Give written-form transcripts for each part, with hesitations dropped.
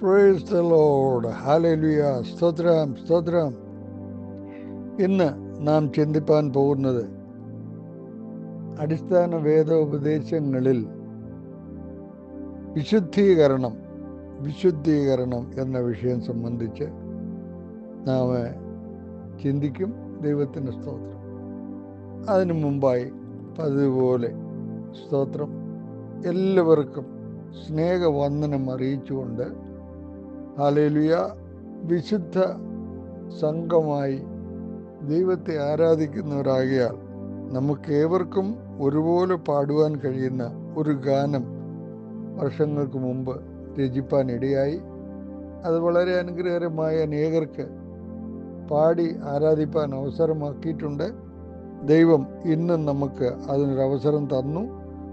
Praise the Lord. Hallelujah. സ്തോത്രം, സ്തോത്രം. ഇന്ന് നാം ചിന്തിപ്പാൻ പോകുന്നത് അടിസ്ഥാന വേദോപദേശങ്ങളിൽ വിശുദ്ധീകരണം എന്ന വിഷയം സംബന്ധിച്ച് നാം ചിന്തിക്കും. ദൈവത്തിന് സ്തോത്രം. അതിനു മുമ്പായി പതിവുപോലെ സ്തോത്രം എല്ലാവർക്കും സ്നേഹവന്ദനം അറിയിച്ചുകൊണ്ട് ഹല്ലേലൂയ. വിശുദ്ധ സംഘമായി ദൈവത്തെ ആരാധിക്കുന്നവരാകിയാൽ നമുക്കേവർക്കും ഒരുപോലെ പാടുവാൻ കഴിയുന്ന ഒരു ഗാനം വർഷങ്ങൾക്ക് മുമ്പ് രചിപ്പാൻ ഇടയായി. അത് വളരെ അനുഗ്രഹകരമായ അനേകർക്ക് പാടി ആരാധിപ്പാൻ അവസരമാക്കിയിട്ടുണ്ട്. ദൈവം ഇന്നും നമുക്ക് അതിനൊരവസരം തന്നു.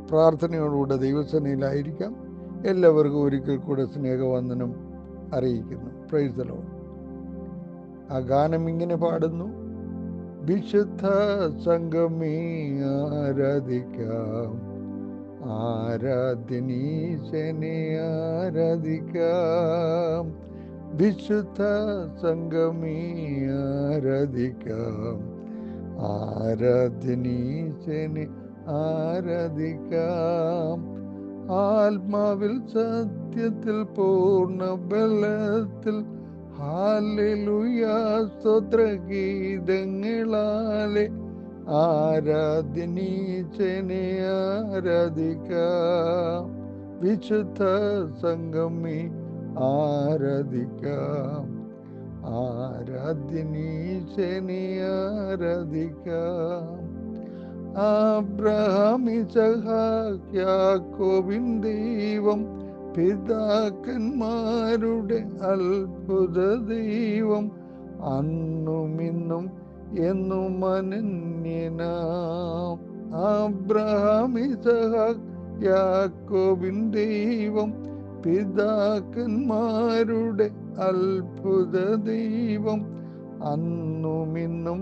പ്രാർത്ഥനയോടുകൂടെ ദൈവസേനയിലായിരിക്കാം. എല്ലാവർക്കും ഒരിക്കൽ കൂടെ സ്നേഹവന്ദനം അറിയിക്കുന്നു. Price the Lord. ആ ഗാനം ഇങ്ങനെ പാടുന്നു. വിശുദ്ധ സംഘമേ ആരാധിക്കാം, ആരാധ്യനീശനെ ആരാധിക്കാം. വിശുദ്ധ സംഘമേ ആരാധിക്കാം, ആരാധ്യനീശനെ ആരാധിക്കാം. ആത്മാവിൽ സത്യത്തിൽ പൂർണ്ണ ബലത്തിൽ ഹല്ലേലൂയ സ്തോത്രഗീതങ്ങളാലെ ആരാധ്യനീശനെ ആരാധിക്കാം. വിശുദ്ധ സംഘമേ ആരാധിക്കാം, ആരാധ്യനീശനെ ആരാധിക്കാം. അബ്രഹാം ഇസഹാക്ക് യാക്കോബിൻ ദൈവം, പിതാക്കന്മാരുടെ അത്ഭുത ദൈവം, അന്നും ഇന്നും എന്നും അനന്യനാം. അബ്രഹാം ഇസഹാക്ക് യാക്കോബിൻ ദൈവം, പിതാക്കന്മാരുടെ അത്ഭുത ദൈവം, അന്നും ഇന്നും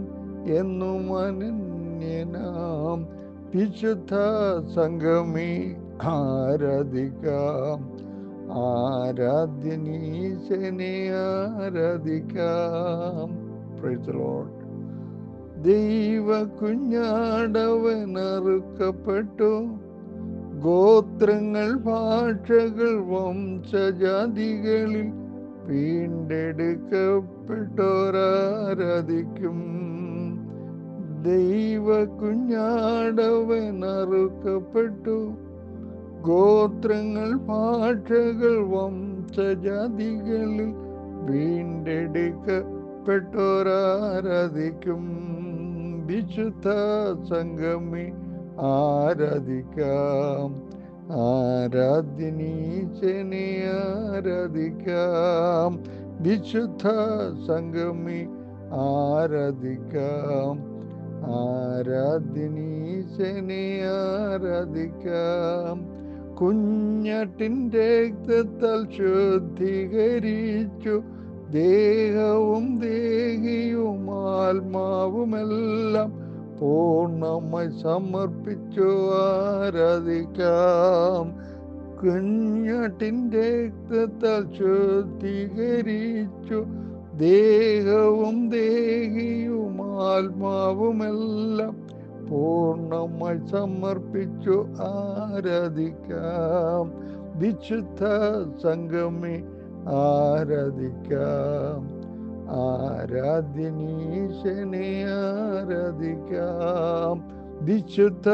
എന്നും അനന്യനാം. വിശുദ്ധ സംഘമേ ആരാധിക്കാം, ആരാധ്യനീശനെ ആരാധിക്കാം. Price the Lord. ദൈവ കുഞ്ഞാടവൻ അറുക്കപ്പെട്ടു, ഗോത്രങ്ങൾ ഭാഷകൾ വംശജാതികളിൽ വീണ്ടെടുക്കപ്പെട്ടോരാരാധിക്കും. ദൈവ കുഞ്ഞാടവൻ അറുക്കപ്പെട്ടു, ഗോത്രങ്ങൾ ഭാഷകൾ വംശജാതികളിൽ വീണ്ടെടുക്കപ്പെട്ടോരാരാധിക്കും. വിശുദ്ധ സംഘമേ ആരാധിക്കാം, ആരാധ്യനീശനെ ആരാധിക്കാം. വിശുദ്ധ സംഘമേ ആരാധിക്കാം, ആരാധ്യനീശനെ ആരാധിക്കാം. കുഞ്ഞാട്ടിൻ്റെ രക്തത്താൽ ശുദ്ധീകരിച്ചു, ദേഹവും ദേഹിയും ആത്മാവുമെല്ലാം പൂർണ്ണമായി സമർപ്പിച്ചു ആരാധിക്കാം. കുഞ്ഞാട്ടിൻ്റെ രക്തത്താൽ ശുദ്ധീകരിച്ചു, ദേഹവും ദേഹിയും ആത്മാവുമെല്ലാം പൂർണ്ണമായി സമർപ്പിച്ചു ആരാധിക്കാം. വിശുദ്ധ സംഘമേ ആരാധിക്കാം, ആരാധ്യനീശനെ ആരാധിക്കാം. വിശുദ്ധ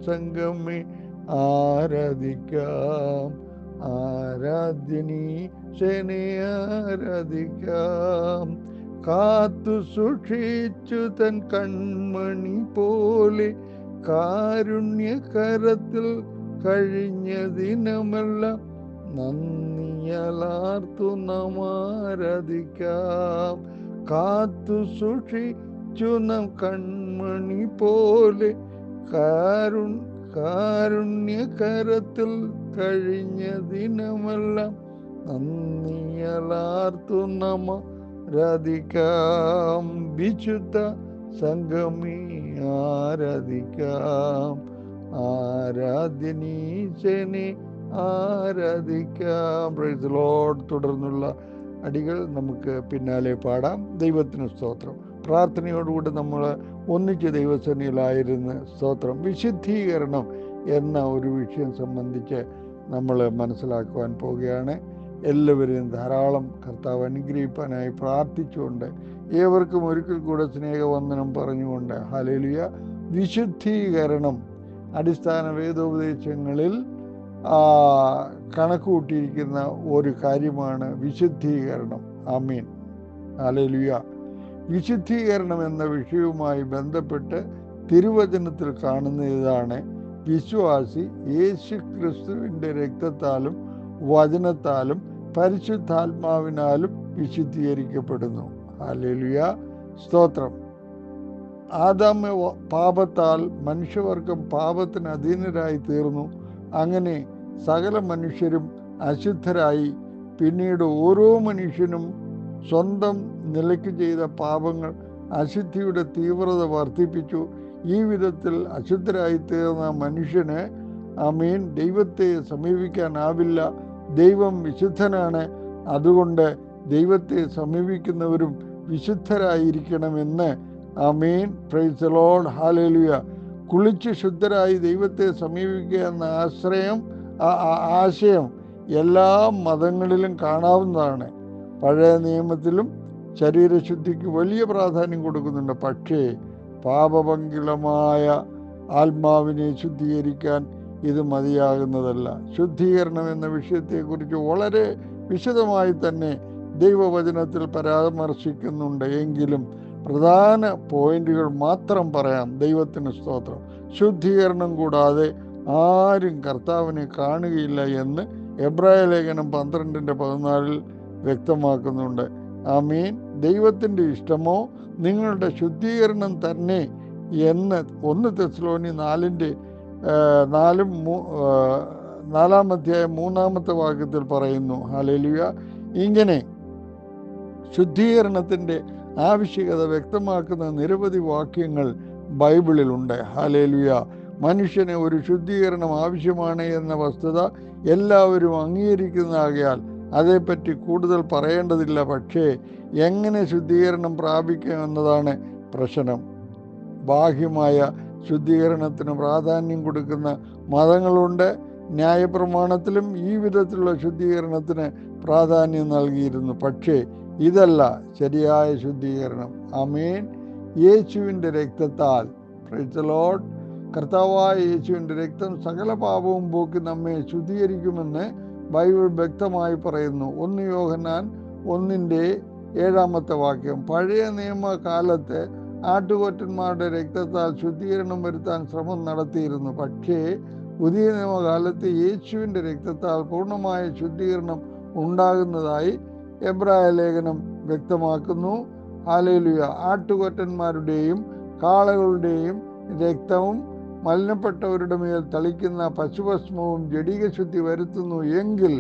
സംഘമേ ആരാധിക്കാം, ആരാധ്യനീശനെ ആരാധിക്കാം. കാത്തു സൂക്ഷിച്ചു തൻ കൺമണി പോലെ കാരുണ്യകരത്തിൽ കഴിഞ്ഞ ദിനമെല്ലാം നന്ദിയാലാർത്തു നാം ആരാധിക്കാം. കാത്തു സൂക്ഷിച്ചു നാം കൺമണി പോലെ കാരുണ്യകരത്തിൽ കഴിഞ്ഞ ദിനമെല്ലാം നന്ദിയാലാർത്തു നാം ആരാധിക്കാം. വിശുദ്ധ സംഘമേ ആരാധിക്കാം, ആരാധ്യനീശനെ ആരാധിക്കാം. Price the Lord. തുടർന്നുള്ള അടികൾ നമുക്ക് പിന്നാലെ പാടാം. ദൈവത്തിന് സ്തോത്രം. പ്രാർത്ഥനയോടുകൂടി നമ്മൾ ഒന്നിച്ച് ദൈവസന്നിധിയിലായിരുന്ന് സ്തോത്രം. വിശുദ്ധീകരണം എന്ന ഒരു വിഷയം സംബന്ധിച്ച് നമ്മൾ മനസ്സിലാക്കുവാൻ പോവുകയാണ്. എല്ലാവരെയും ധാരാളം കർത്താവ് അനുഗ്രഹിപ്പാനായി പ്രാർത്ഥിച്ചുകൊണ്ട് ഏവർക്കും ഒരിക്കൽ കൂടെ സ്നേഹവന്ദനം പറഞ്ഞുകൊണ്ട് ഹല്ലേലൂയ. വിശുദ്ധീകരണം അടിസ്ഥാന വേദോപദേശങ്ങളിൽ കണക്കുകൂട്ടിയിരിക്കുന്ന ഒരു കാര്യമാണ് വിശുദ്ധീകരണം. ആമീൻ. ഹല്ലേലൂയ. വിശുദ്ധീകരണം എന്ന വിഷയവുമായി ബന്ധപ്പെട്ട് തിരുവചനത്തിൽ കാണുന്ന ഇതാണ്: വിശ്വാസി യേശു ക്രിസ്തുവിൻ്റെ രക്തത്താലും വചനത്താലും പരിശുദ്ധാത്മാവിനാലും വിശുദ്ധീകരിക്കപ്പെടുന്നു. ഹല്ലേലൂയ. സ്തോത്രം. ആദാമ പാപത്താൽ മനുഷ്യവർഗം പാപത്തിന് അധീനരായി തീർന്നു. അങ്ങനെ സകല മനുഷ്യരും അശുദ്ധരായി. പിന്നീട് ഓരോ മനുഷ്യനും സ്വന്തം നിലയ്ക്ക് ചെയ്ത പാപങ്ങൾ അശുദ്ധിയുടെ തീവ്രത വർദ്ധിപ്പിച്ചു. ഈ വിധത്തിൽ അശുദ്ധരായി തീർന്ന മനുഷ്യന് ആമീൻ ദൈവത്തെ സമീപിക്കാനാവില്ല. ദൈവം വിശുദ്ധനാണ്. അതുകൊണ്ട് ദൈവത്തെ സമീപിക്കുന്നവരും വിശുദ്ധരായിരിക്കണമെന്ന് ആമീൻ. Praise the Lord. ഹല്ലേലൂയ. കുളിച്ച് ശുദ്ധരായി ദൈവത്തെ സമീപിക്കുക എന്ന ആശയം എല്ലാ മതങ്ങളിലും കാണാവുന്നതാണ്. പഴയ നിയമത്തിലും ശരീരശുദ്ധിക്ക് വലിയ പ്രാധാന്യം കൊടുക്കുന്നുണ്ട്. പക്ഷേ പാപപങ്കിലമായ ആത്മാവിനെ ശുദ്ധീകരിക്കാൻ ഇത് മതിയാകുന്നതല്ല. ശുദ്ധീകരണം എന്ന വിഷയത്തെക്കുറിച്ച് വളരെ വിശദമായി തന്നെ ദൈവവചനത്തിൽ പരാമർശിക്കുന്നുണ്ട്. എങ്കിലും പ്രധാന പോയിന്റുകൾ മാത്രം പറയാം. ദൈവത്തിന് സ്തോത്രം. ശുദ്ധീകരണം കൂടാതെ ആരും കർത്താവിനെ കാണുകയില്ല എന്ന് എബ്രായ ലേഖനം 12:14 വ്യക്തമാക്കുന്നുണ്ട്. ആമീൻ. ദൈവത്തിൻ്റെ ഇഷ്ടമോ നിങ്ങളുടെ ശുദ്ധീകരണം തന്നെ എന്ന് 1 തെസ്സലോനി 4:3 പറയുന്നു. ഹല്ലേലൂയ. ഇങ്ങനെ ശുദ്ധീകരണത്തിൻ്റെ ആവശ്യകത വ്യക്തമാക്കുന്ന നിരവധി വാക്യങ്ങൾ ബൈബിളിലുണ്ട്. ഹല്ലേലൂയ. മനുഷ്യന് ഒരു ശുദ്ധീകരണം ആവശ്യമാണ് എന്ന വസ്തുത എല്ലാവരും അംഗീകരിക്കുന്നതാകയാൽ അതേപ്പറ്റി കൂടുതൽ പറയേണ്ടതില്ല. പക്ഷേ എങ്ങനെ ശുദ്ധീകരണം പ്രാപിക്കാം എന്നതാണ് പ്രശ്നം. ബാഹ്യമായ ശുദ്ധീകരണത്തിന് പ്രാധാന്യം കൊടുക്കുന്ന മതങ്ങളുണ്ട്. ന്യായപ്രമാണത്തിലും ഈ വിധത്തിലുള്ള ശുദ്ധീകരണത്തിന് പ്രാധാന്യം നൽകിയിരുന്നു. പക്ഷേ ഇതല്ല ശരിയായ ശുദ്ധീകരണം. ആമേൻ. യേശുവിൻ്റെ രക്തത്താൽ, പ്രൈസ് ദി ലോർഡ്, കർത്താവായ യേശുവിൻ്റെ രക്തം സകല പാപവും പോക്കി നമ്മെ ശുദ്ധീകരിക്കുമെന്ന് ബൈബിൾ വ്യക്തമായി പറയുന്നു. 1 യോഹന്നാൻ 1:7 പഴയ നിയമകാലത്ത് ആട്ടുകൊറ്റന്മാരുടെ രക്തത്താൽ ശുദ്ധീകരണം വരുത്താൻ ശ്രമം നടത്തിയിരുന്നു. പക്ഷേ പുതിയ നിയമകാലത്ത് യേശുവിൻ്റെ രക്തത്താൽ പൂർണ്ണമായ ശുദ്ധീകരണം ഉണ്ടാകുന്നതായി എബ്രായ ലേഖനം വ്യക്തമാക്കുന്നു. ഹല്ലേലൂയ. ആട്ടുകൊറ്റന്മാരുടെയും കാളകളുടെയും രക്തവും മലിനപ്പെട്ടവരുടെ മേൽ തളിക്കുന്ന പശുഭസ്മവും ജഡികശുദ്ധി വരുത്തുന്നു എങ്കിൽ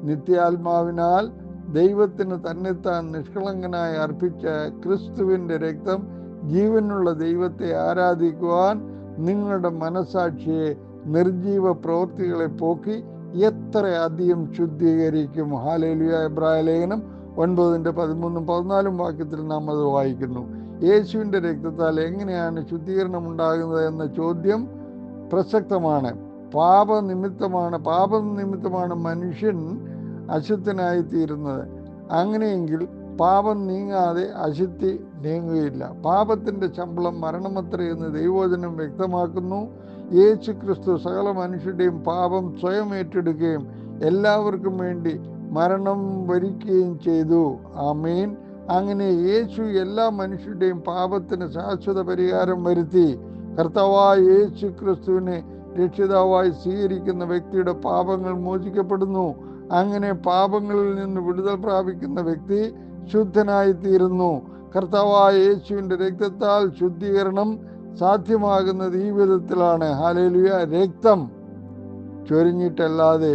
നിത്യാത്മാവിനാൽ ദൈവത്തിന് തന്നെത്താൻ നിഷ്കളങ്കനായി അർപ്പിച്ച ക്രിസ്തുവിൻ്റെ രക്തം ജീവനുള്ള ദൈവത്തെ ആരാധിക്കുവാൻ നിങ്ങളുടെ മനസാക്ഷിയെ നിർജീവ പ്രവൃത്തികളെ പോക്കി എത്ര അധികം ശുദ്ധീകരിക്കും. ഹല്ലേലൂയ. എബ്രായ ലേഖനം 9:13-14 നാം അത് വായിക്കുന്നു. യേശുവിൻ്റെ രക്തത്താൽ എങ്ങനെയാണ് ശുദ്ധീകരണം ഉണ്ടാകുന്നത് എന്ന ചോദ്യം പ്രസക്തമാണ്. പാപനിമിത്തമാണ് മനുഷ്യൻ അശുദ്ധനായി തീരുന്നത്. അങ്ങനെയെങ്കിൽ പാപം നീങ്ങാതെ അശുദ്ധി നീങ്ങുകയില്ല. പാപത്തിൻ്റെ ശമ്പളം മരണമത്രയെന്ന് ദൈവവചനം വ്യക്തമാക്കുന്നു. യേശു ക്രിസ്തു സകല മനുഷ്യരുടെയും പാപം സ്വയം ഏറ്റെടുക്കുകയും എല്ലാവർക്കും വേണ്ടി മരണം വരിക്കുകയും ചെയ്തു. ആമേൻ. അങ്ങനെ യേശു എല്ലാ മനുഷ്യരുടെയും പാപത്തിന് ശാശ്വത പരിഹാരം വരുത്തി. കർത്താവായ യേശു ക്രിസ്തുവിനെ രക്ഷിതാവായി സ്വീകരിക്കുന്ന വ്യക്തിയുടെ പാപങ്ങൾ മോചിക്കപ്പെടുന്നു. അങ്ങനെ പാപങ്ങളിൽ നിന്ന് വിടുതൽ പ്രാപിക്കുന്ന വ്യക്തി ശുദ്ധനായിത്തീരുന്നു. കർത്താവായ യേശുവിൻ്റെ രക്തത്താൽ ശുദ്ധീകരണം സാധ്യമാകുന്നത് ഈ വിധത്തിലാണ്. ഹല്ലേലൂയ. രക്തം ചൊരിഞ്ഞിട്ടല്ലാതെ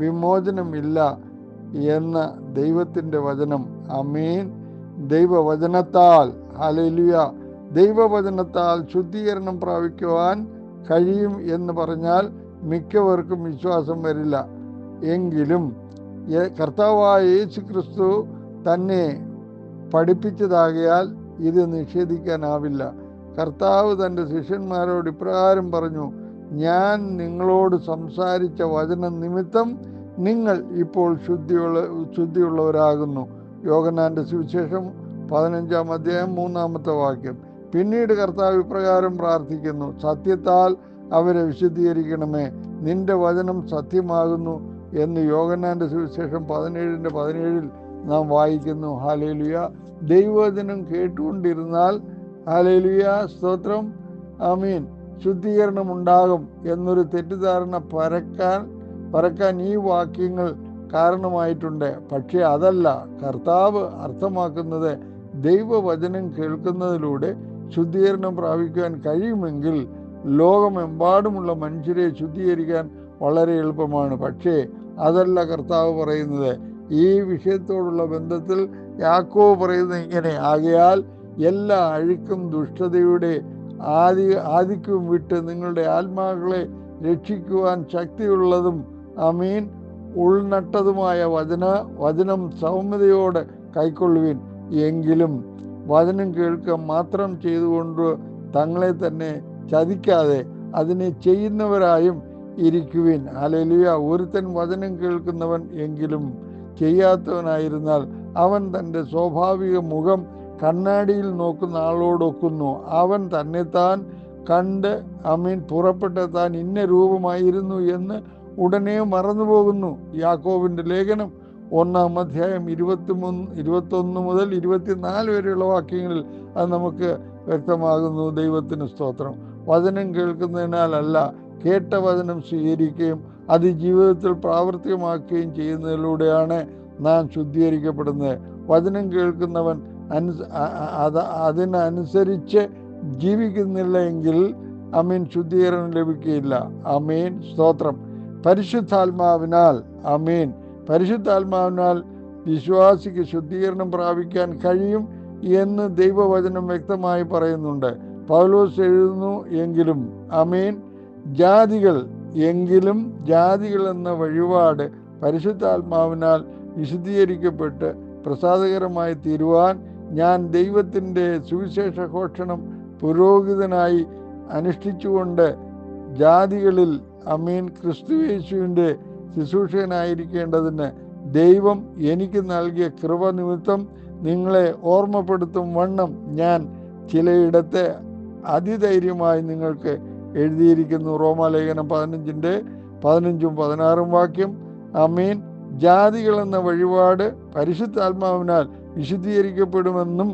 വിമോചനമില്ല എന്ന ദൈവത്തിൻ്റെ വചനം. ആമേൻ. ദൈവവചനത്താൽ, ഹല്ലേലൂയ, ദൈവവചനത്താൽ ശുദ്ധീകരണം പ്രാപിക്കുവാൻ കഴിയും എന്ന് പറഞ്ഞാൽ മിക്കവർക്കും വിശ്വാസം വരില്ല. എങ്കിലും കർത്താവായ യേശു ക്രിസ്തു തന്നെ പഠിപ്പിച്ചതാകയാൽ ഇത് നിഷേധിക്കാനാവില്ല. കർത്താവ് തൻ്റെ ശിഷ്യന്മാരോട് ഇപ്രകാരം പറഞ്ഞു: ഞാൻ നിങ്ങളോട് സംസാരിച്ച വചനം നിമിത്തം നിങ്ങൾ ഇപ്പോൾ ശുദ്ധിയുള്ളവരാകുന്നു. യോഹന്നാന്റെ സുവിശേഷം 15-ാം അധ്യായം 3-ാമത്തെ വാക്യം. പിന്നീട് കർത്താവ് ഇപ്രകാരം പ്രാർത്ഥിക്കുന്നു: സത്യത്താൽ അവരെ വിശുദ്ധീകരിക്കണമേ, നിന്റെ വചനം സത്യമാകുന്നു എന്ന് യോഹന്നാന്റെ സുവിശേഷം 17-17 നാം വായിക്കുന്നു. ഹല്ലേലൂയ. ദൈവവചനം കേട്ടുകൊണ്ടിരുന്നാൽ, ഹല്ലേലൂയ, സ്തോത്രം, ആമീൻ, ശുദ്ധീകരണം ഉണ്ടാകും എന്നൊരു തെറ്റിദ്ധാരണ പരക്കാൻ ഈ വാക്യങ്ങൾ കാരണമായിട്ടുണ്ട്. പക്ഷേ അതല്ല കർത്താവ് അർത്ഥമാക്കുന്നത്. ദൈവവചനം കേൾക്കുന്നതിലൂടെ ശുദ്ധീകരണം പ്രാപിക്കാൻ കഴിയുമെങ്കിൽ ലോകമെമ്പാടുമുള്ള മനുഷ്യരെ ശുദ്ധീകരിക്കാൻ വളരെ എളുപ്പമാണ്. പക്ഷേ അതല്ല കർത്താവ് പറയുന്നത്. ഈ വിഷയത്തോടുള്ള ബന്ധത്തിൽ യാക്കോബ് പറയുന്നത് ഇങ്ങനെ: ആകയാൽ എല്ലാ അഴുക്കും ദുഷ്ടതയുടെ ആധിക്യവും വിട്ട് നിങ്ങളുടെ ആത്മാക്കളെ രക്ഷിക്കുവാൻ ശക്തിയുള്ളതും ആമീൻ ഉൾനട്ടതുമായ വചനം സൗമ്യതയോടെ കൈക്കൊള്ളുവിൻ. എങ്കിലും വചനം കേൾക്കുക മാത്രം ചെയ്തുകൊണ്ട് തങ്ങളെ തന്നെ ചതിക്കാതെ അതിനെ ചെയ്യുന്നവരായും ഇരിക്കുവിൻ. ഹല്ലേലൂയ. ഒരുത്തൻ വചനം കേൾക്കുന്നവൻ എങ്കിലും ചെയ്യാത്തവനായിരുന്നാൽ അവൻ തൻ്റെ സ്വാഭാവിക മുഖം കണ്ണാടിയിൽ നോക്കുന്ന ആളോടൊക്കുന്നു. അവൻ തന്നെത്താൻ കണ്ട് പുറപ്പെട്ട താൻ ഇന്ന രൂപമായിരുന്നു എന്ന് ഉടനെ മറന്നുപോകുന്നു. യാക്കോബിൻ്റെ ലേഖനം 1-ാം അധ്യായം 21 മുതൽ 24 വരെയുള്ള വാക്യങ്ങളിൽ അത് നമുക്ക് വ്യക്തമാകുന്നു. ദൈവത്തിന് സ്തോത്രം. വചനം കേൾക്കുന്നതിനാലല്ല, കേട്ട വചനം സ്വീകരിക്കുകയും അത് ജീവിതത്തിൽ പ്രാവർത്തികമാക്കുകയും ചെയ്യുന്നതിലൂടെയാണ് നാം ശുദ്ധീകരിക്കപ്പെടുന്നത്. വചനം കേൾക്കുന്നവൻ അതിനനുസരിച്ച് ജീവിക്കുന്നില്ല എങ്കിൽ ശുദ്ധീകരണം ലഭിക്കുകയില്ല. ആമേൻ, സ്തോത്രം. പരിശുദ്ധാത്മാവിനാൽ വിശ്വാസിക്ക് ശുദ്ധീകരണം പ്രാപിക്കാൻ കഴിയും എന്ന് ദൈവവചനം വ്യക്തമായി പറയുന്നുണ്ട്. പൗലോസ് എഴുതുന്നു: ജാതികൾ എന്ന വഴിപാട് പരിശുദ്ധാത്മാവിനാൽ വിശുദ്ധീകരിക്കപ്പെട്ട് പ്രസാദകരമായി തീരുവാൻ ഞാൻ ദൈവത്തിൻ്റെ സുവിശേഷ ഘോഷണം പുരോഹിതനായി അനുഷ്ഠിച്ചുകൊണ്ട് ജാതികളിൽ ക്രിസ്തുയേശുവിൻ്റെ ശുശ്രൂഷകനായിരിക്കേണ്ടതിന് ദൈവം എനിക്ക് നൽകിയ കൃപ നിമിത്തം നിങ്ങളെ ഓർമ്മപ്പെടുത്തും വണ്ണം ഞാൻ ചിലയിടത്ത് അതിധൈര്യമായി നിങ്ങൾക്ക് എഴുതിയിരിക്കുന്നു. റോമാലേഖനം 15-16 വാക്യം. ആമീൻ. ജാതികൾ എന്ന വഴിപാട് പരിശുദ്ധാത്മാവിനാൽ വിശുദ്ധീകരിക്കപ്പെടുമെന്നും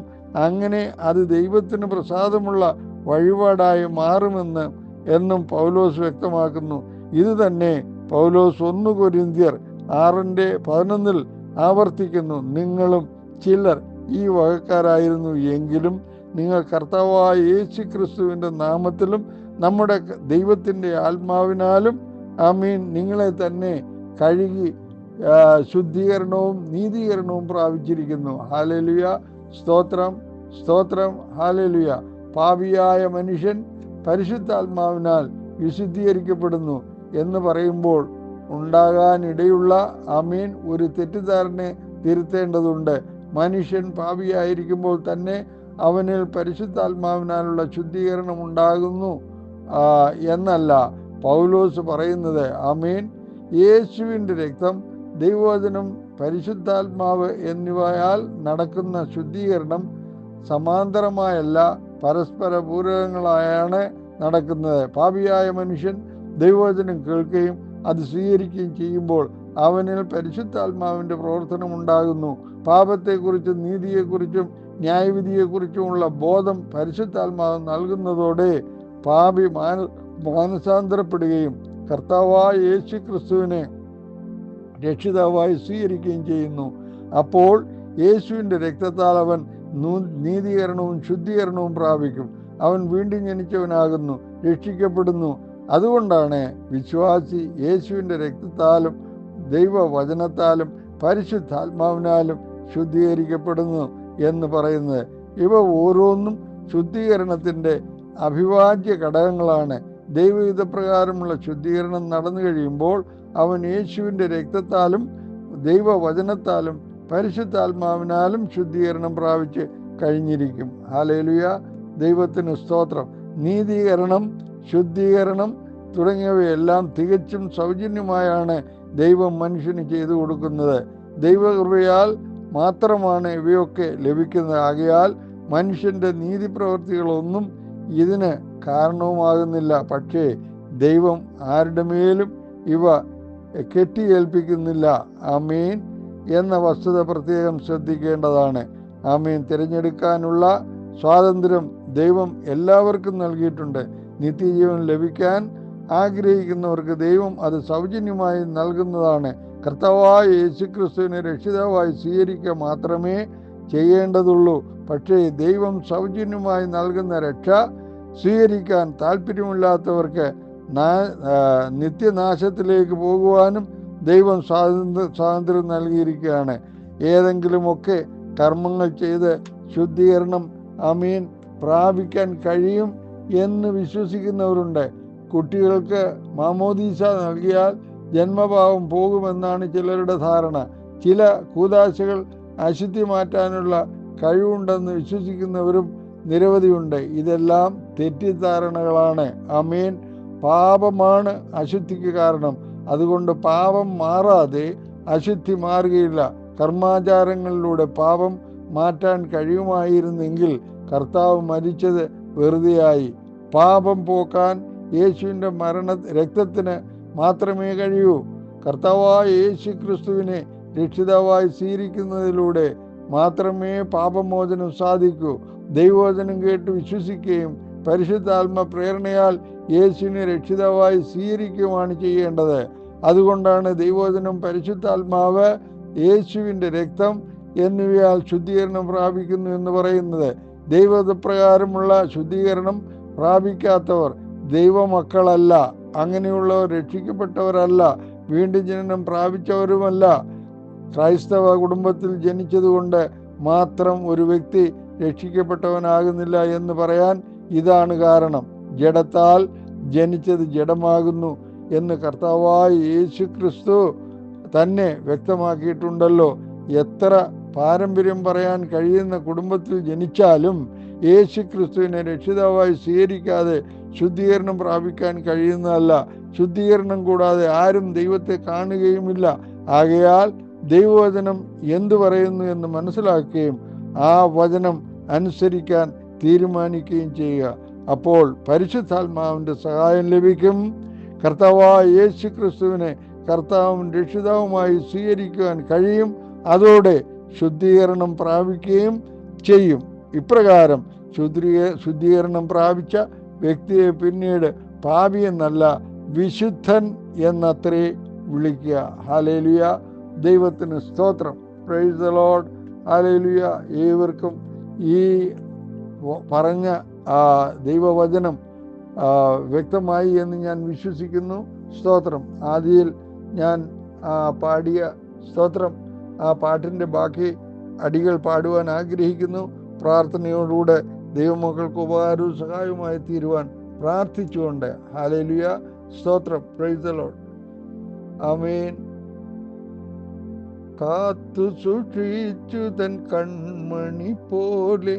അങ്ങനെ അത് ദൈവത്തിന് പ്രസാദമുള്ള വഴിപാടായി മാറുമെന്നും പൗലോസ് വ്യക്തമാക്കുന്നു. ഇത് തന്നെ പൗലോസ് 1 കൊരിന്ത്യർ 6:11 ആവർത്തിക്കുന്നു: നിങ്ങളും ചിലർ ഈ വകക്കാരായിരുന്നു എങ്കിലും നിങ്ങൾ കർത്താവായ യേശു ക്രിസ്തുവിൻ്റെ നാമത്തിലും നമ്മുടെ ദൈവത്തിൻ്റെ ആത്മാവിനാലും നിങ്ങളെ തന്നെ കഴുകി ശുദ്ധീകരണവും നീതീകരണവും പ്രാപിച്ചിരിക്കുന്നു. ഹല്ലേലൂയ, സ്തോത്രം, സ്തോത്രം, ഹല്ലേലൂയ. പാപിയായ മനുഷ്യൻ പരിശുദ്ധാത്മാവിനാൽ വിശുദ്ധീകരിക്കപ്പെടുന്നു എന്ന് പറയുമ്പോൾ ഉണ്ടാകാനിടയുള്ള ഒരു തെറ്റിദ്ധാരണയെ തിരുത്തേണ്ടതുണ്ട്. മനുഷ്യൻ പാപിയായിരിക്കുമ്പോൾ തന്നെ അവനിൽ പരിശുദ്ധാത്മാവിനാലുള്ള ശുദ്ധീകരണം ഉണ്ടാകുന്നു എന്നല്ല പൗലോസ് പറയുന്നത്. യേശുവിൻ്റെ രക്തം, ദൈവവചനം, പരിശുദ്ധാത്മാവ് എന്നിവയാൽ നടക്കുന്ന ശുദ്ധീകരണം സമാന്തരമായല്ല, പരസ്പര പൂരകങ്ങളായാണ് നടക്കുന്നത്. പാപിയായ മനുഷ്യൻ ദൈവവചനം കേൾക്കുകയും അത് സ്വീകരിക്കുകയും ചെയ്യുമ്പോൾ അവനിൽ പരിശുദ്ധാത്മാവിൻ്റെ പ്രവർത്തനം ഉണ്ടാകുന്നു. പാപത്തെക്കുറിച്ചും നീതിയെക്കുറിച്ചും ന്യായവിധിയെക്കുറിച്ചുമുള്ള ബോധം പരിശുദ്ധാത്മാവ് നൽകുന്നതോടെ പാപി മാനസാന്തരപ്പെടുകയും കർത്താവായ യേശു ക്രിസ്തുവിനെ രക്ഷിതാവായി സ്വീകരിക്കുകയും ചെയ്യുന്നു. അപ്പോൾ യേശുവിൻ്റെ രക്തത്താൽ അവൻ നീതീകരണവും ശുദ്ധീകരണവും പ്രാപിക്കും. അവൻ വീണ്ടും ജനിച്ചവനാകുന്നു, രക്ഷിക്കപ്പെടുന്നു. അതുകൊണ്ടാണ് വിശ്വാസി യേശുവിൻ്റെ രക്തത്താലും ദൈവവചനത്താലും പരിശുദ്ധാത്മാവിനാലും ശുദ്ധീകരിക്കപ്പെടുന്നു എന്ന് പറയുന്നത്. ഇവ ഓരോന്നും ശുദ്ധീകരണത്തിൻ്റെ അവിഭാജ്യ ഘടകങ്ങളാണ്. ദൈവഹിതപ്രകാരമുള്ള ശുദ്ധീകരണം നടന്നു കഴിയുമ്പോൾ അവൻ യേശുവിൻ്റെ രക്തത്താലും ദൈവവചനത്താലും പരിശുദ്ധാത്മാവിനാലും ശുദ്ധീകരണം പ്രാപിച്ച് കഴിഞ്ഞിരിക്കും. ഹല്ലേലൂയ, ദൈവത്തിന് സ്തോത്രം. നീതീകരണം, ശുദ്ധീകരണം തുടങ്ങിയവയെല്ലാം തികച്ചും സൗജന്യമായാണ് ദൈവം മനുഷ്യന് ചെയ്തു കൊടുക്കുന്നത്. ദൈവകൃപയാൽ മാത്രമാണ് ഇവയൊക്കെ ലഭിക്കുന്നത്. ആകയാൽ മനുഷ്യൻ്റെ നീതിപ്രവൃത്തികളൊന്നും ഇതിന് കാരണവുമാകുന്നില്ല. പക്ഷേ ദൈവം ആരുടെ മേലും ഇവ കെട്ടിയേൽപ്പിക്കുന്നില്ല. ആമീൻ എന്ന വസ്തുത പ്രത്യേകം ശ്രദ്ധിക്കേണ്ടതാണ്. ആമീൻ. തിരഞ്ഞെടുക്കാനുള്ള സ്വാതന്ത്ര്യം ദൈവം എല്ലാവർക്കും നൽകിയിട്ടുണ്ട്. നിത്യജീവൻ ലഭിക്കാൻ ആഗ്രഹിക്കുന്നവർക്ക് ദൈവം അത് സൗജന്യമായി നൽകുന്നതാണ്. കർത്താവായ യേശുക്രിസ്തുവിനെ രക്ഷിതാവായി സ്വീകരിക്കുക മാത്രമേ ചെയ്യേണ്ടതുള്ളൂ. പക്ഷേ ദൈവം സൗജന്യമായി നൽകുന്ന രക്ഷ സ്വീകരിക്കാൻ താല്പര്യമില്ലാത്തവർക്ക് നിത്യനാശത്തിലേക്ക് പോകുവാനും ദൈവം സ്വാതന്ത്ര്യം നൽകിയിരിക്കുകയാണ്. ഏതെങ്കിലുമൊക്കെ കർമ്മങ്ങൾ ചെയ്ത് ശുദ്ധീകരണം ആമീൻ പ്രാപിക്കാൻ കഴിയും എന്ന് വിശ്വസിക്കുന്നവരുണ്ട്. കുട്ടികൾക്ക് മാമോദീസ നൽകിയാൽ ജന്മഭാവം പോകുമെന്നാണ് ചിലരുടെ ധാരണ. ചില കൂദാശകൾ അശുദ്ധി മാറ്റാനുള്ള കഴിവുണ്ടെന്ന് വിശ്വസിക്കുന്നവരും നിരവധിയുണ്ട്. ഇതെല്ലാം തെറ്റിദ്ധാരണകളാണ്. ആമീൻ. പാപമാണ് അശുദ്ധിക്ക് കാരണം. അതുകൊണ്ട് പാപം മാറാതെ അശുദ്ധി മാറുകയില്ല. കർമാചാരങ്ങളിലൂടെ പാപം മാറ്റാൻ കഴിയുമായിരുന്നെങ്കിൽ കർത്താവ് മരിച്ചത് വെറുതെയായി. പാപം പോക്കാൻ യേശുവിൻ്റെ രക്തത്തിന് മാത്രമേ കഴിയൂ. കർത്താവായ യേശു ക്രിസ്തുവിനെ രക്ഷിതാവായി സ്വീകരിക്കുന്നതിലൂടെ മാത്രമേ പാപമോചനം സാധിക്കൂ. ദൈവവചനം കേട്ട് വിശ്വസിക്കുകയും പരിശുദ്ധാത്മ പ്രേരണയാൽ യേശുവിനെ രക്ഷിതാവായി സ്വീകരിക്കുകയുമാണ് ചെയ്യേണ്ടത്. അതുകൊണ്ടാണ് ദൈവവചനം, പരിശുദ്ധാത്മാവ്, യേശുവിൻ്റെ രക്തം എന്നിവയാൽ ശുദ്ധീകരണം പ്രാപിക്കുന്നു എന്ന് പറയുന്നത്. ദൈവപ്രകാരമുള്ള ശുദ്ധീകരണം പ്രാപിക്കാത്തവർ ദൈവമക്കളല്ല. അങ്ങനെയുള്ളവർ രക്ഷിക്കപ്പെട്ടവരല്ല, വീണ്ടും ജനനം പ്രാപിച്ചവരുമല്ല. ക്രൈസ്തവ കുടുംബത്തിൽ ജനിച്ചതുകൊണ്ട് മാത്രം ഒരു വ്യക്തി രക്ഷിക്കപ്പെട്ടവനാകുന്നില്ല എന്ന് പറയാൻ ഇതാണ് കാരണം. ജഡത്താൽ ജനിച്ചത് ജഡമാകുന്നു എന്ന് കർത്താവായ യേശു ക്രിസ്തു തന്നെ വ്യക്തമാക്കിയിട്ടുണ്ടല്ലോ. എത്ര പാരമ്പര്യം പറയാൻ കഴിയുന്ന കുടുംബത്തിൽ ജനിച്ചാലും യേശു ക്രിസ്തുവിനെ രക്ഷിതാവായി സ്വീകരിക്കാതെ ശുദ്ധീകരണം പ്രാപിക്കാൻ കഴിയുന്നതല്ല. ശുദ്ധീകരണം കൂടാതെ ആരും ദൈവത്തെ കാണുകയുമില്ല. ആകയാൽ ദൈവവചനം എന്തു പറയുന്നു എന്ന് മനസ്സിലാക്കുകയും ആ വചനം അനുസരിക്കാൻ തീരുമാനിക്കുകയും ചെയ്യുക. അപ്പോൾ പരിശുദ്ധാത്മാവിൻ്റെ സഹായം ലഭിക്കും. കർത്താവായ യേശു ക്രിസ്തുവിനെ കർത്താവും രക്ഷിതാവുമായി സ്വീകരിക്കുവാൻ കഴിയും. അതോടെ ശുദ്ധീകരണം പ്രാപിക്കുകയും ചെയ്യും. ഇപ്രകാരം ശുദ്ധീകരണം പ്രാപിച്ച വ്യക്തിയെ പിന്നീട് പാപി എന്നല്ല, വിശുദ്ധൻ എന്നത്രേ വിളിക്കുക. ഹല്ലേലൂയ, ദൈവത്തിന് സ്തോത്രം. Praise the Lord. ഹല്ലേലൂയ. ഏവർക്കും ഈ പറഞ്ഞ ദൈവവചനം വ്യക്തമായി എന്ന് ഞാൻ വിശ്വസിക്കുന്നു. സ്തോത്രം. ആദിയിൽ ഞാൻ പാടിയ സ്തോത്രം, ആ പാട്ടിൻ്റെ ബാക്കി അടികൾ പാടുവാൻ ആഗ്രഹിക്കുന്നു. പ്രാർത്ഥനയോടുകൂടെ ദൈവമക്കൾക്ക് ഉപകാരവും സഹായവുമായി തീരുവാൻ പ്രാർത്ഥിച്ചുകൊണ്ട്. ഹല്ലേലൂയ, സ്തോത്രം. Praise the Lord. ആമേൻ. കാത്തു സൂക്ഷിച്ചു തൻ കൺമണി പോലെ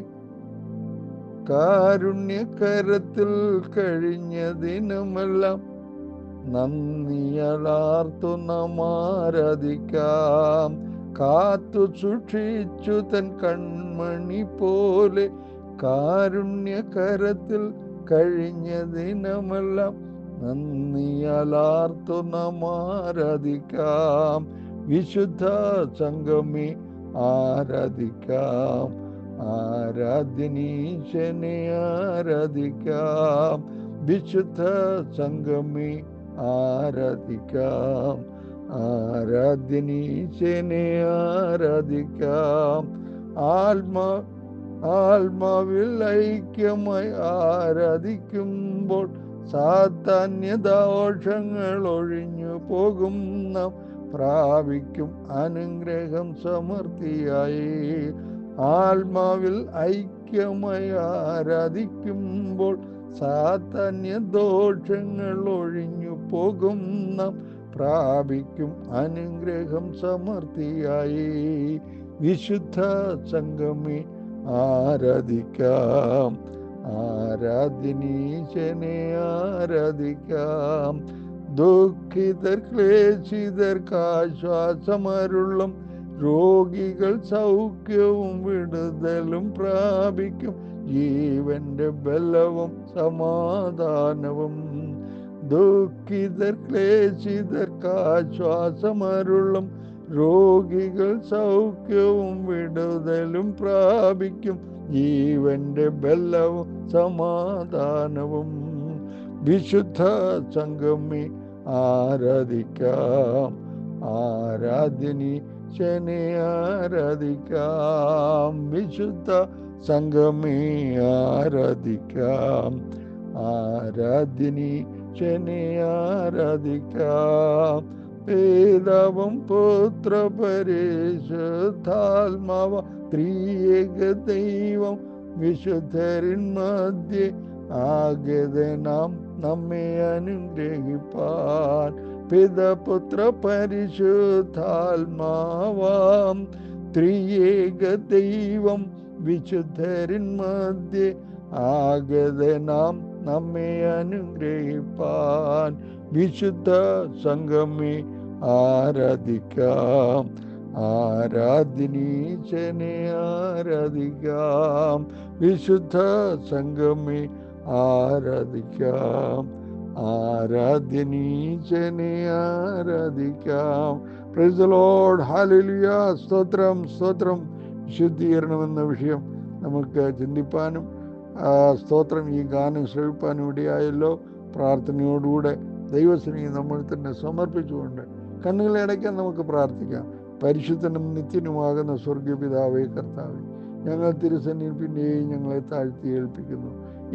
കാരുണ്യകരത്തിൽ കഴിഞ്ഞ ദിനമെല്ലാം നന്ദിയാലാർത്തു നാം ആരാധിക്കാം. കാത്തു സൂക്ഷിച്ചു തൻ കൺമണി പോലെ കാരുണ്യകരത്തിൽ കഴിഞ്ഞ ദിനമെല്ലാം നന്ദിയാലാർത്തു നാം ആരാധിക്കാം. വിശുദ്ധ സംഗമേ ആരാധിക്കാം, ആരാധ്യനീശനെ ആരാധിക്കാം. വിശുദ്ധ സംഗമേ ആരാധിക്കാം, ആരാധ്യനീശനെ ആരാധിക്കാം. ആത്മാവിൽ ഐക്യമായി ആരാധിക്കുമ്പോൾ സാധാന്യദോഷങ്ങൾ ഒഴിഞ്ഞു പോകും. നാം പ്രാപിക്കും അനുഗ്രഹം സമൃദ്ധിയായി. ആത്മാവിൽ ഐക്യമായി ആരാധിക്കുമ്പോൾ സാധാന്യദോഷങ്ങൾ ഒഴിഞ്ഞു പോകും. നാം പ്രാപിക്കും അനുഗ്രഹം സമൃദ്ധിയായി. വിശുദ്ധ സംഗമേ ആരാധിക്കാം, ആരാധ്യനീശനെ ആരാധിക്കാം. ദുഃഖിതർ ക്ലേശിതർക്ക് ആശ്വാസമരുളും, രോഗികൾ സൗഖ്യവും വിടുതലും പ്രാപിക്കും, ജീവന്റെ ബലവും സമാധാനവും. ദുഃഖിതർ ക്ലേശിതർക്ക് ആശ്വാസമരുളും, രോഗികൾ സൗഖ്യവും വിടുതലും പ്രാപിക്കും, ജീവന്റെ ബലവും സമാധാനവും. വിശുദ്ധ സംഗമേ ആരാധിക്കാം, ആരാധ്യനീശനെ ആരാധിക്കാം. വിശുദ്ധ സംഗമേ ആരാധിക്കാം, ആരാധ്യനീശനെ ആരാധിക്കാം. പിതാവും പുത്ര പരിശുദ്ധാത്മാവ ത്രിയേക ദൈവം വിശുദ്ധരിൻ മധ്യേ ആഗതനാം നമ്മെ അനുഗ്രഹിപ്പാൻ. പിതപുത്ര പരിശുദ്ധാത്മാവാം ത്രിയേക ദൈവം വിശുദ്ധരിൻ മധ്യേ ആഗതനാം നമ്മെ അനുഗ്രഹിപ്പാൻ. വിശുദ്ധ സംഗമേ ആരാധിക്കാം, ആരാധ്യനീശനെ ആരാധിക്കാം. വിശുദ്ധ സംഗമേ ആരാധിക്കാം, ആരാധ്യനീശനെ ആരാധിക്കാം. Price the Lord, hallelujah. സ്തോത്രം, സ്തോത്രം. വിശുദ്ധീകരണം എന്ന വിഷയം നമുക്ക് ചിന്തിപ്പാനും സ്തോത്രം ഈ ഗാനം ശ്രവിപ്പാനും ഇടയായല്ലോ. പ്രാർത്ഥനയോടുകൂടെ ദൈവസന്നിധിയിൽ നമ്മൾ തന്നെ സമർപ്പിച്ചുകൊണ്ട് കണ്ണുകളെ അടയ്ക്കാൻ നമുക്ക് പ്രാർത്ഥിക്കാം. പരിശുദ്ധനും നിത്യനുമാകുന്ന സ്വർഗീയ പിതാവേ കർത്താവേ, ഞങ്ങൾ തിരുസന്നിധിയിൽ പിന്നെയും ഞങ്ങളെ താഴ്ത്തി ഏൽപ്പിക്കുന്നു.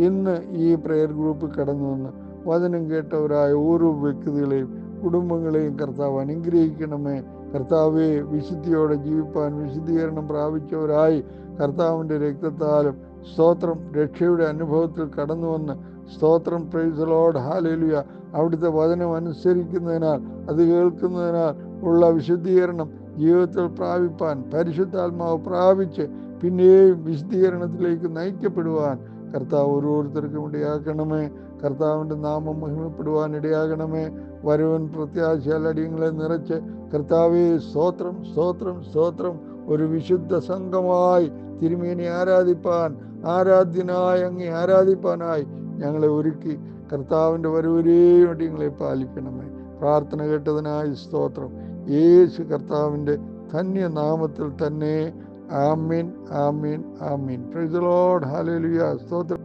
ഇന്ന് ഈ പ്രെയർ ഗ്രൂപ്പ് കടന്നു വന്ന് വചനം കേട്ടവരായ ഓരോ വ്യക്തികളെയും കുടുംബങ്ങളെയും കർത്താവ് അനുഗ്രഹിക്കണമേ. കർത്താവെ, വിശുദ്ധിയോടെ ജീവിപ്പാൻ വിശുദ്ധീകരണം പ്രാപിച്ചവരായി കർത്താവിൻ്റെ രക്തത്താലും സ്തോത്രം രക്ഷയുടെ അനുഭവത്തിൽ കടന്നു വന്ന് സ്തോത്രം, പ്രൈസ് ദി ലോർഡ്, ഹല്ലേലൂയ, അവിടുത്തെ വചനം അനുസരിക്കുന്നതിനാൽ അത് കേൾക്കുന്നതിനാൽ ഉള്ള വിശുദ്ധീകരണം ജീവിതത്തിൽ പ്രാപിപ്പാൻ പരിശുദ്ധാത്മാവ് പ്രാപിച്ച് പിന്നെയും വിശുദ്ധീകരണത്തിലേക്ക് നയിക്കപ്പെടുവാൻ കർത്താവ് ഓരോരുത്തർക്കും ഇടയാക്കണമേ. കർത്താവിൻ്റെ നാമം മഹിമപ്പെടുവാൻ ഇടയാകണമേ. വരുവൻ പ്രത്യാശയാൽ അടിയങ്ങളെ നിറച്ച് കർത്താവേ സ്തോത്രം, സ്തോത്രം, സ്തോത്രം. ഒരു വിശുദ്ധ സംഘമായി തിരുമേനി ആരാധിപ്പാൻ, ആരാധ്യനായി അങ്ങേ ആരാധിപ്പാനായി ഞങ്ങളെ ഒരുക്കി കർത്താവിൻ്റെ വരവരെയും അടിയങ്ങളെ പാലിക്കണമേ. പ്രാർത്ഥന കേട്ടതിനായി സ്തോത്രം. യേശു കർത്താവിൻ്റെ ധന്യനാമത്തിൽ തന്നെ. ആമീൻ, ആമീൻ, ആമീൻ. Praise the Lord, hallelujah. സ്തോത്രം.